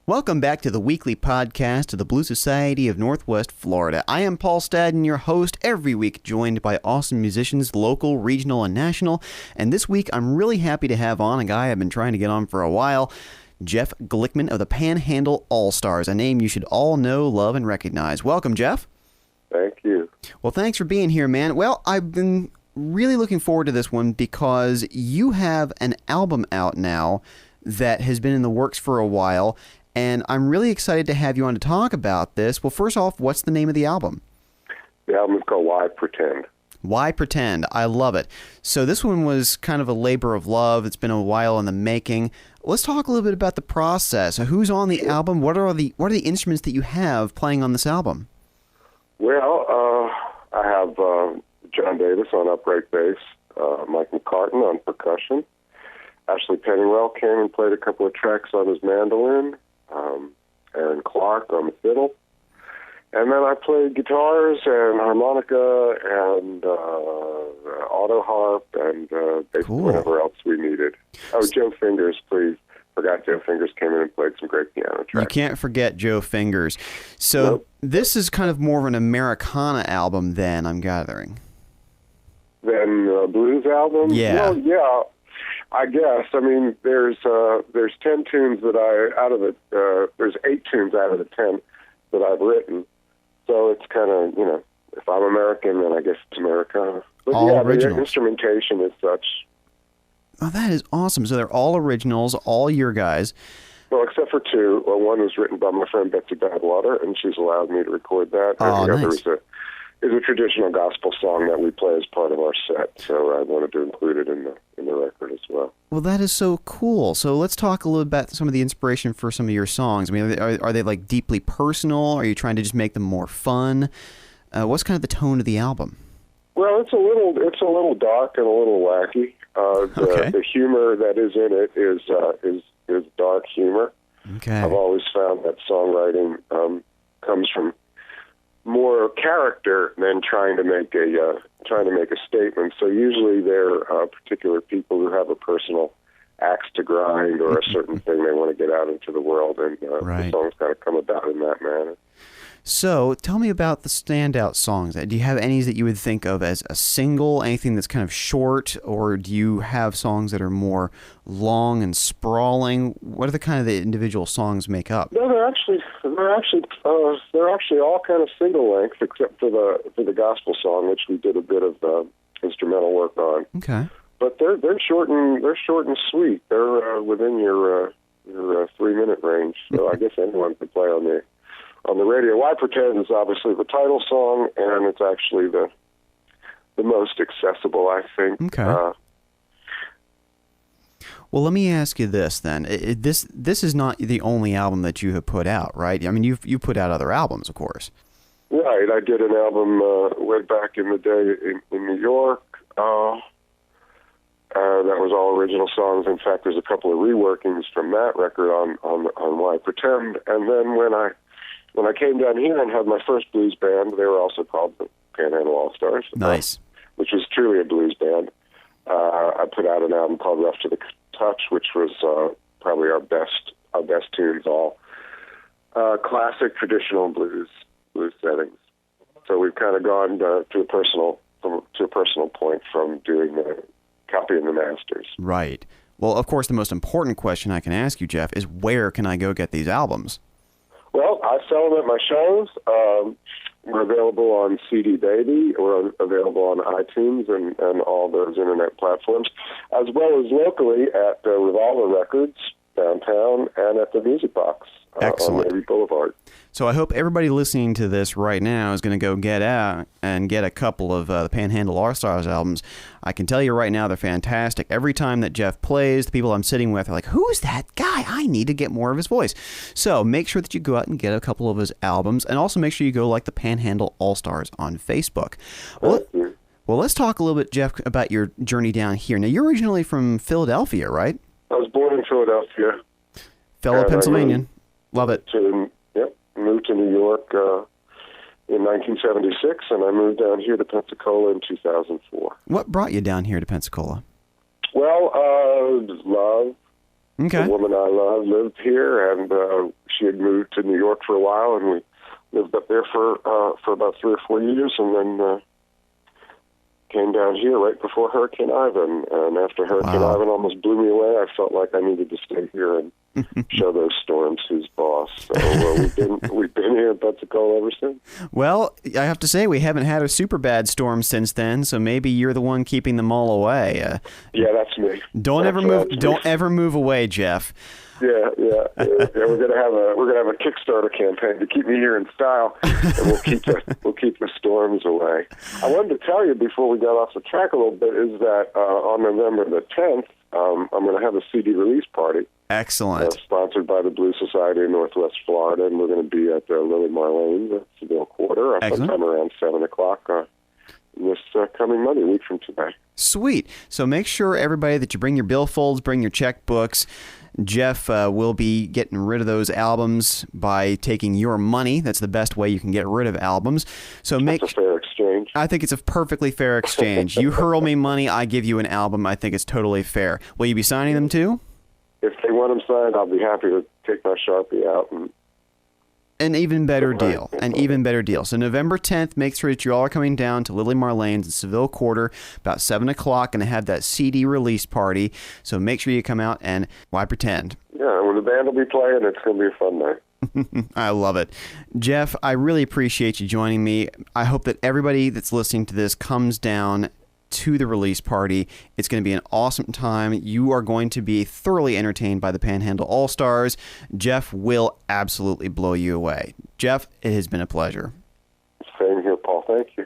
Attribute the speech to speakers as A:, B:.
A: Welcome back to the weekly podcast of the Blues Society of Northwest Florida. I am Paul Stadden, your host, every week joined by awesome musicians, local, regional, and national. And this week, I'm really happy to have on a guy I've been trying to get on for a while, Jeff Glickman of the Panhandle All Stars, a name you should all know, love, and recognize. Welcome, Jeff.
B: Thank you.
A: Well, thanks for being here, man. Well, I've been really looking forward to this one because you have an album out now that has been in the works for a while, and I'm really excited to have you on to talk about this. Well, first off, what's the name of the album?
B: The album is called Why Pretend.
A: Why Pretend? I love it. So this one was kind of a labor of love. It's been a while in the making. Let's talk a little bit about the process. Who's on the album? What are the instruments that you have playing on this album?
B: Well, I have John Davis on upright bass, Mike McCartan on percussion. Ashley Pennywell came and played a couple of tracks on his mandolin. Aaron Clark on the fiddle. And then I played guitars and harmonica and auto harp and basically whatever else we needed. Oh, Joe Fingers, please. Forgot Joe Fingers came in and played some great piano tracks.
A: You can't forget Joe Fingers. So This is kind of more of an Americana album then, I'm gathering.
B: Then a blues album?
A: Yeah.
B: Well, yeah. I guess. I mean, there's 10 tunes that there's 8 tunes out of the 10 that I've written. So it's kind of, if I'm American, then I guess it's Americana. But
A: all originals.
B: The instrumentation is such.
A: Oh, that is awesome. So they're all originals, all your guys.
B: Well, except for 2. Well, one was written by my friend Betsy Badwater, and she's allowed me to record that.
A: Oh,
B: and the
A: nice.
B: other is a traditional gospel song that we play as part of our set, so I wanted to include it in the record as well.
A: Well, that is so cool. So let's talk a little about some of the inspiration for some of your songs. I mean, are they like deeply personal? Are you trying to just make them more fun? What's kind of the tone of the album?
B: Well, it's a little dark and a little wacky. The humor that is in it is dark humor.
A: Okay.
B: I've always found that songwriting comes from more character than trying to make a statement. So usually they're particular people who have a personal axe to grind or a certain thing they want to get out into the world, and the songs kind of come about in that manner.
A: So tell me about the standout songs. Do you have any that you would think of as a single, anything that's kind of short, or do you have songs that are more long and sprawling? What are the kind of the individual songs make up?
B: No, they're actually all kind of single length, except for the gospel song, which we did a bit of instrumental work on.
A: Okay.
B: But they're short and sweet. They're within your 3-minute range. So I guess anyone can play on the radio. Why Pretend is obviously the title song, and it's actually the most accessible, I think.
A: Okay. Well, let me ask you this then. This is not the only album that you have put out, right? I mean, you've put out other albums, of course.
B: Right. I did an album way back in the day in New York. That was all original songs. In fact, there's a couple of reworkings from that record on Why Pretend. And then when I came down here and had my first blues band, they were also called the Panhandle All Stars.
A: Nice.
B: Which was truly a blues band. I put out an album called Rough to the Touch, which was probably our best tunes, all classic traditional blues settings. So we've kind of gone to a personal point from doing the copy and the masters.
A: Right. Well, of course, the most important question I can ask you, Jeff, is where can I go get these albums?
B: Well, I sell them at my shows. We're available on CD Baby. We're available on iTunes and all those internet platforms, as well as locally at Revolver Records downtown and at the Music Box on Navy Boulevard.
A: So I hope everybody listening to this right now is going to go get out and get a couple of the Panhandle All Stars albums. I can tell you right now they're fantastic. Every time that Jeff plays, the people I'm sitting with are like, who's that guy? I need to get more of his voice. So make sure that you go out and get a couple of his albums, and also make sure you go like the Panhandle All Stars on Facebook. Well, let's talk a little bit, Jeff, about your journey down here. Now, you're originally from Philadelphia, right?
B: I was born in Philadelphia.
A: Fellow Pennsylvanian. Love it.
B: Moved to New York in 1976, and I moved down here to Pensacola in 2004.
A: What brought you down here to Pensacola?
B: Well, love.
A: Okay.
B: The woman I love lived here, and She had moved to New York for a while, and we lived up there for about 3 or 4 years, and then came down here right before Hurricane Ivan. And after Hurricane Ivan almost blew me away, I felt like I needed to stay here and show those storms who's boss. So we've been here in Pensacola ever since. Well,
A: I have to say we haven't had a super bad storm since then, so maybe you're the one keeping them all away.
B: Yeah, that's me.
A: Don't ever move away, Jeff.
B: Yeah. We're gonna have a Kickstarter campaign to keep me here in style, and we'll keep the storms away. I wanted to tell you before we got off the track a little bit is that on November the 10th, I'm going to have a CD release party.
A: Excellent.
B: Sponsored by the Blues Society in Northwest Florida, and we're going to be at Lily Marlene's at Seville Quarter sometime around 7 o'clock this coming Monday, a week from today.
A: Sweet. So make sure, everybody, that you bring your billfolds, bring your checkbooks. Jeff will be getting rid of those albums by taking your money. That's the best way you can get rid of albums. So
B: That's a fair exchange.
A: I think it's a perfectly fair exchange. You hurl me money, I give you an album. I think it's totally fair. Will you be signing them too?
B: If they want them signed, I'll be happy to take my Sharpie out and
A: An even better deal. So November 10th, make sure that you all are coming down to Lily Marlene's in Seville Quarter about 7 o'clock and have that CD release party. So make sure you come out and why pretend?
B: Yeah, when the band will be playing, it's going to be a fun night.
A: I love it. Jeff, I really appreciate you joining me. I hope that everybody that's listening to this comes down to the release party. It's going to be an awesome time. You are going to be thoroughly entertained by the Panhandle All Stars. Jeff will absolutely blow you away. Jeff, it has been a pleasure.
B: Same here, Paul. Thank you.